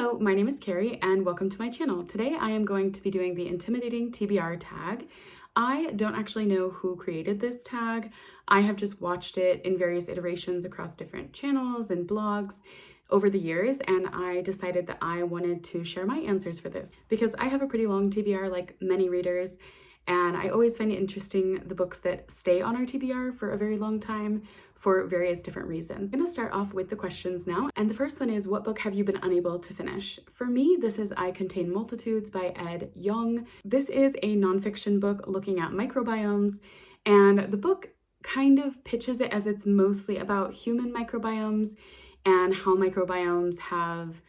Hello, my name is Carrie and welcome to my channel. Today I am going to be doing the intimidating TBR tag. I don't actually know who created this tag. I have just watched it in various iterations across different channels and blogs over the years, and I decided that I wanted to share my answers for this because I have a pretty long TBR like many readers, and I always find it interesting the books that stay on our TBR for a very long time for various different reasons. I'm gonna start off with the questions now, and the first one is, what book have you been unable to finish? For me, this is I Contain Multitudes by Yong. This is a nonfiction book looking at microbiomes, and the book kind of pitches it as it's mostly about human microbiomes and how microbiomes have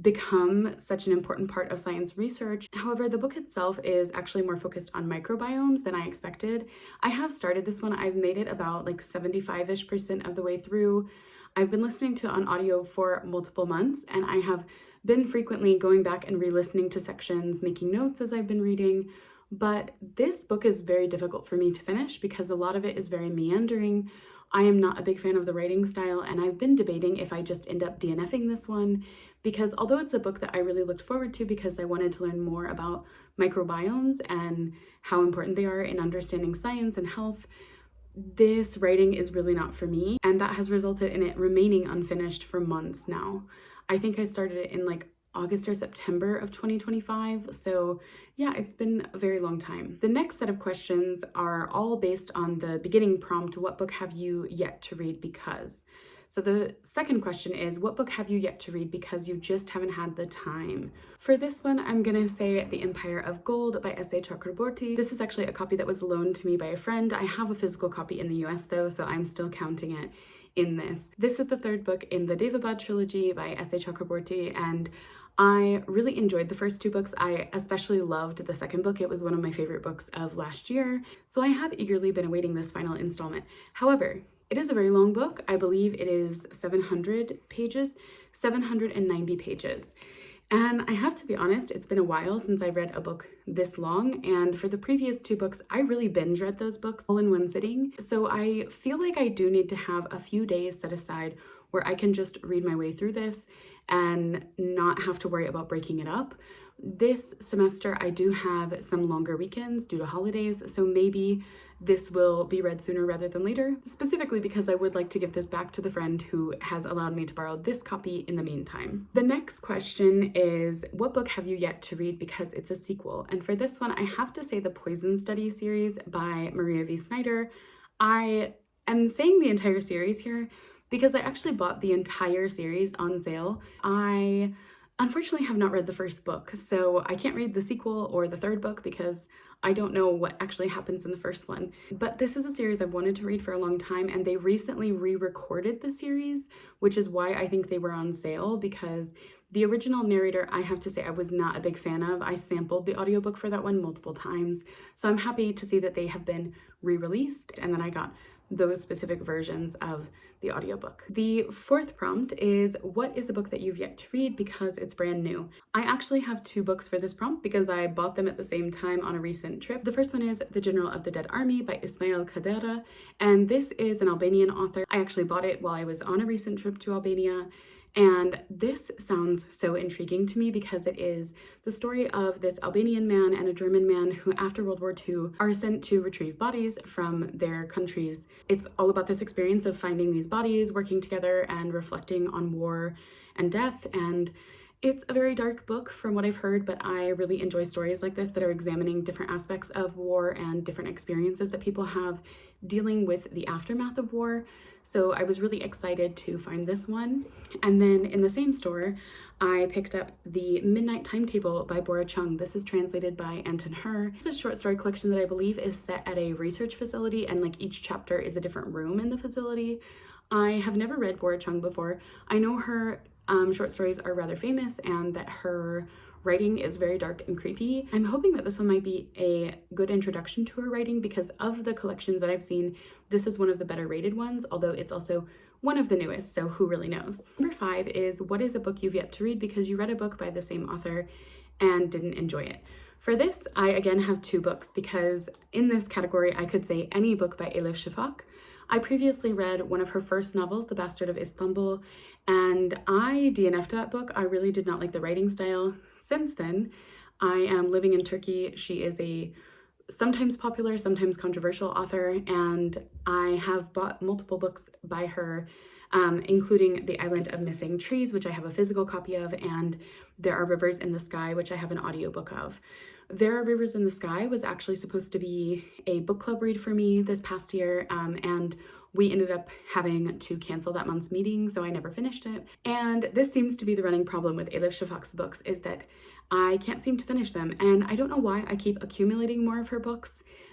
become such an important part of science research. However, the book itself is actually more focused on microbiomes than I expected. I have started this one. I've made it about like 75-ish% of the way through. I've been listening to it on audio for multiple months, and I have been frequently going back and re-listening to sections, making notes as I've been reading. But this book is very difficult for me to finish because a lot of it is very meandering. I am not a big fan of the writing style, and I've been debating if I just end up DNFing this one because although it's a book that I really looked forward to because I wanted to learn more about microbiomes and how important they are in understanding science and health, this writing is really not for me, and that has resulted in it remaining unfinished for months now. I think I started it in like August or September of 2025. So yeah, it's been a very long time. The next set of questions are all based on the beginning prompt, what book have you yet to read because? So the second question is, what book have you yet to read because you just haven't had the time? For this one, I'm gonna say The Empire of Gold by S.A. Chakraborty. This is actually a copy that was loaned to me by a friend. I have a physical copy in the US though, so I'm still counting it in this. This is the third book in the Devabad trilogy by S.A. Chakraborty, and I really enjoyed the first two books. I especially loved the second book. It was one of my favorite books of last year, so I have eagerly been awaiting this final installment. However, it is a very long book. I believe it is 700 pages, 790 pages. And I have to be honest, it's been a while since I read a book this long, and for the previous two books, I really binge read those books all in one sitting. So I feel like I do need to have a few days set aside where I can just read my way through this and not have to worry about breaking it up. This semester, I do have some longer weekends due to holidays, so maybe this will be read sooner rather than later, specifically because I would like to give this back to the friend who has allowed me to borrow this copy in the meantime. The next question is, what book have you yet to read because it's a sequel? And for this one, I have to say the Poison Study series by Maria V. Snyder. I am saying the entire series here because I actually bought the entire series on sale. I unfortunately have not read the first book, so I can't read the sequel or the third book because I don't know what actually happens in the first one. But this is a series I've wanted to read for a long time, and they recently re-recorded the series, which is why I think they were on sale, because the original narrator, I have to say, I was not a big fan of. I sampled the audiobook for that one multiple times, so I'm happy to see that they have been re-released, and then I got those specific versions of the audiobook. The fourth prompt is, what is a book that you've yet to read because it's brand new? I actually have two books for this prompt because I bought them at the same time on a recent trip. The first one is The General of the Dead Army by Ismail Kadare, and this is an Albanian author. I actually bought it while I was on a recent trip to Albania. And this sounds so intriguing to me because it is the story of this Albanian man and a German man who, after World War II, are sent to retrieve bodies from their countries. It's all about this experience of finding these bodies, working together, and reflecting on war and death. And it's a very dark book from what I've heard, but I really enjoy stories like this that are examining different aspects of war and different experiences that people have dealing with the aftermath of war. So I was really excited to find this one. And then in the same store, I picked up The Midnight Timetable by Bora Chung. This is translated by Anton. It's a short story collection that I believe is set at a research facility, and like each chapter is a different room in the facility. I have never read Bora Chung before. I know her short stories are rather famous and that her writing is very dark and creepy. I'm hoping that this one might be a good introduction to her writing because of the collections that I've seen, this is one of the better rated ones, although it's also one of the newest, so who really knows. Number 5 is, what is a book you've yet to read because you read a book by the same author and didn't enjoy it? For this, I again have two books because in this category, I could say any book by Elif Shafak. I previously read one of her first novels, The Bastard of Istanbul, and I DNF'd that book. I really did not like the writing style. Since then, I am living in Turkey. She is a sometimes popular, sometimes controversial author, and I have bought multiple books by her, including The Island of Missing Trees, which I have a physical copy of, and There Are Rivers in the Sky, which I have an audiobook of. There Are Rivers in the Sky was actually supposed to be a book club read for me this past year, and we ended up having to cancel that month's meeting, so I never finished it. And this seems to be the running problem with Elif Shafak's books, is that I can't seem to finish them, and I don't know why I keep accumulating more of her books.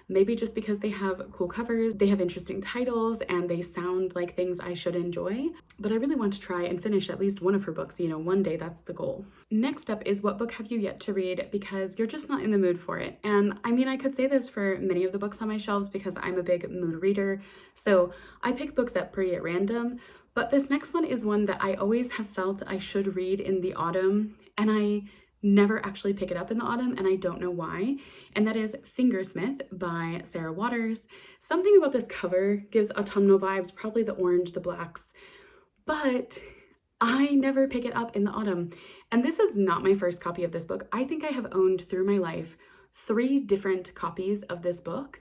Maybe just because they have cool covers, they have interesting titles, and they sound like things I should enjoy. But I really want to try and finish at least one of her books, you know, one day, that's the goal. Next up is what book have you yet to read because you're just not in the mood for it. And I mean, I could say this for many of the books on my shelves because I'm a big mood reader, so I pick books up pretty at random. But this next one is one that I always have felt I should read in the autumn, and I never actually pick it up in the autumn, and I don't know why, and that is Fingersmith by Sarah Waters. Something about this cover gives autumnal vibes, probably the orange, the blacks, but I never pick it up in the autumn. And this is not my first copy of this book. I think I have owned through my life 3 different copies of this book,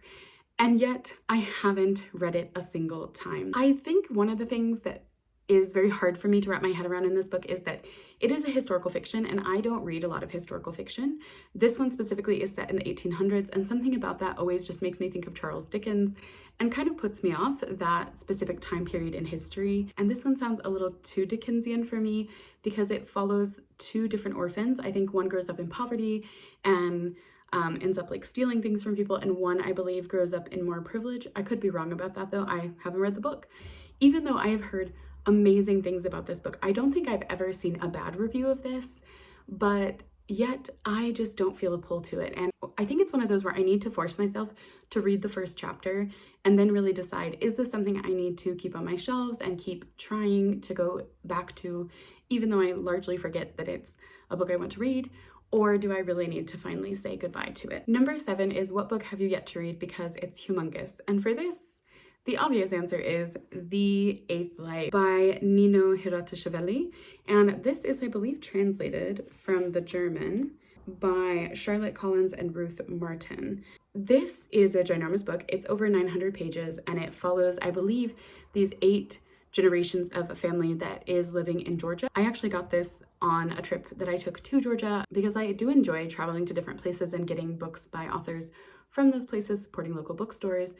and yet I haven't read it a single time. I think one of the things that is very hard for me to wrap my head around in this book is that it is a historical fiction, and I don't read a lot of historical fiction. This one specifically is set in the 1800s, and something about that always just makes me think of Charles Dickens and kind of puts me off that specific time period in history. And this one sounds a little too Dickensian for me because it follows 2 different orphans. I think one grows up in poverty and ends up like stealing things from people, and one, I believe, grows up in more privilege. I could be wrong about that though. I haven't read the book. Even though I have heard amazing things about this book, I don't think I've ever seen a bad review of this, but yet I just don't feel a pull to it. And I think it's one of those where I need to force myself to read the first chapter and then really decide, is this something I need to keep on my shelves and keep trying to go back to, even though I largely forget that it's a book I want to read, or do I really need to finally say goodbye to it? Number 7 is what book have you yet to read because it's humongous. And for this, the obvious answer is The Eighth Life by Nino Hirotashvili, and this is, I believe, translated from the German by Charlotte Collins and Ruth Martin. This is a ginormous book. It's over 900 pages, and it follows, I believe, these 8 generations of a family that is living in Georgia. I actually got this on a trip that I took to Georgia because I do enjoy traveling to different places and getting books by authors from those places, supporting local bookstores.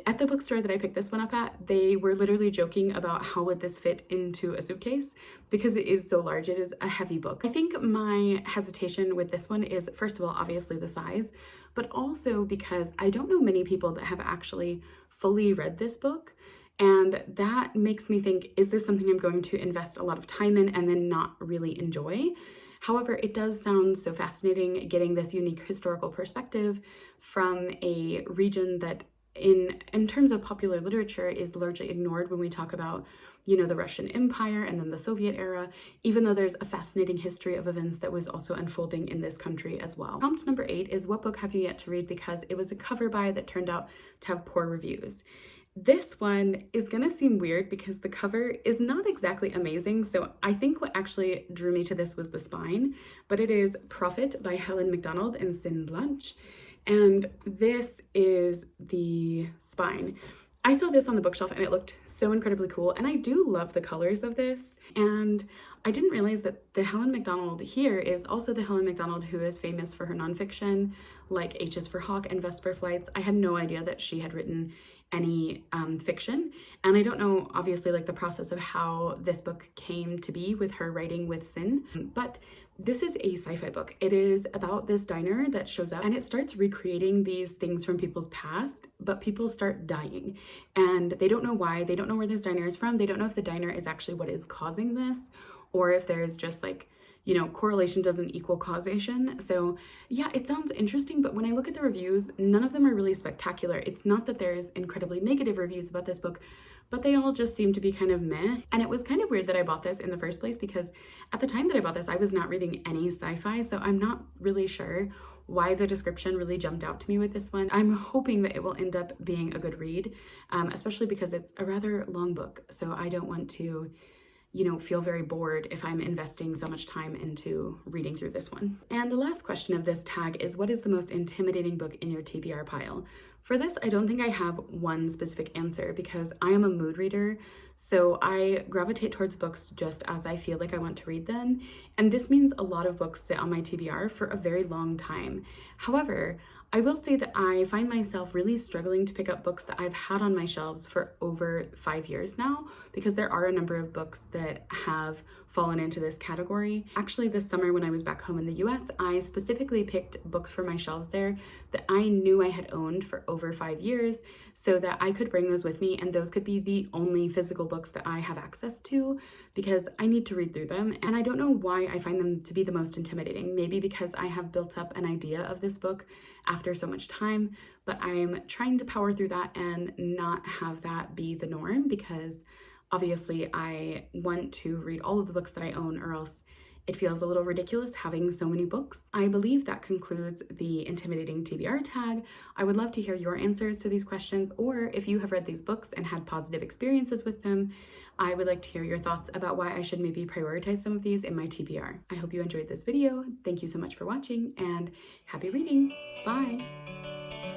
At the bookstore that I picked this one up at, they were literally joking about how would this fit into a suitcase because it is so large. It is a heavy book. I think my hesitation with this one is, first of all, obviously the size, but also because I don't know many people that have actually fully read this book. And that makes me think, is this something I'm going to invest a lot of time in and then not really enjoy? However, it does sound so fascinating getting this unique historical perspective from a region that in terms of popular literature is largely ignored when we talk about, you know, the Russian Empire and then the Soviet era, even though there's a fascinating history of events that was also unfolding in this country as well. Prompt number 8 is what book have you yet to read because it was a cover buy that turned out to have poor reviews. This one is gonna seem weird because the cover is not exactly amazing, so I think what actually drew me to this was the spine, but it is Prophet by Helen Macdonald and Sin Blanche. And this is the spine. I saw this on the bookshelf and it looked so incredibly cool, and I do love the colors of this. And I didn't realize that the Helen Macdonald here is also the Helen Macdonald who is famous for her nonfiction, like H is for Hawk and Vesper Flights. I had no idea that she had written any fiction, and I don't know, obviously, like the process of how this book came to be with her writing with Sin, but this is a sci-fi book. It is about this diner that shows up and it starts recreating these things from people's past, but people start dying and they don't know why. They don't know where this diner is from. They don't know if the diner is actually what is causing this, or if there's just like, correlation doesn't equal causation. So yeah, it sounds interesting, but when I look at the reviews, none of them are really spectacular. It's not that there's incredibly negative reviews about this book, but they all just seem to be kind of meh. And it was kind of weird that I bought this in the first place, because at the time that I bought this, I was not reading any sci-fi, so I'm not really sure why the description really jumped out to me with this one. I'm hoping that it will end up being a good read, especially because it's a rather long book, so I don't want to feel very bored if I'm investing so much time into reading through this one. And the last question of this tag is, what is the most intimidating book in your TBR pile? For this, I don't think I have one specific answer, because I am a mood reader, so I gravitate towards books just as I feel like I want to read them, and this means a lot of books sit on my TBR for a very long time. However, I will say that I find myself really struggling to pick up books that I've had on my shelves for over 5 years now, because there are a number of books that have fallen into this category. Actually, this summer when I was back home in the US, I specifically picked books for my shelves there that I knew I had owned for over 5 years, so that I could bring those with me, and those could be the only physical books that I have access to, because I need to read through them. And I don't know why I find them to be the most intimidating. Maybe because I have built up an idea of this book after so much time, but I'm trying to power through that and not have that be the norm, because obviously I want to read all of the books that I own, or else it feels a little ridiculous having so many books. I believe that concludes the intimidating TBR tag. I would love to hear your answers to these questions, or if you have read these books and had positive experiences with them, I would like to hear your thoughts about why I should maybe prioritize some of these in my TBR. I hope you enjoyed this video. Thank you so much for watching, and happy reading. Bye.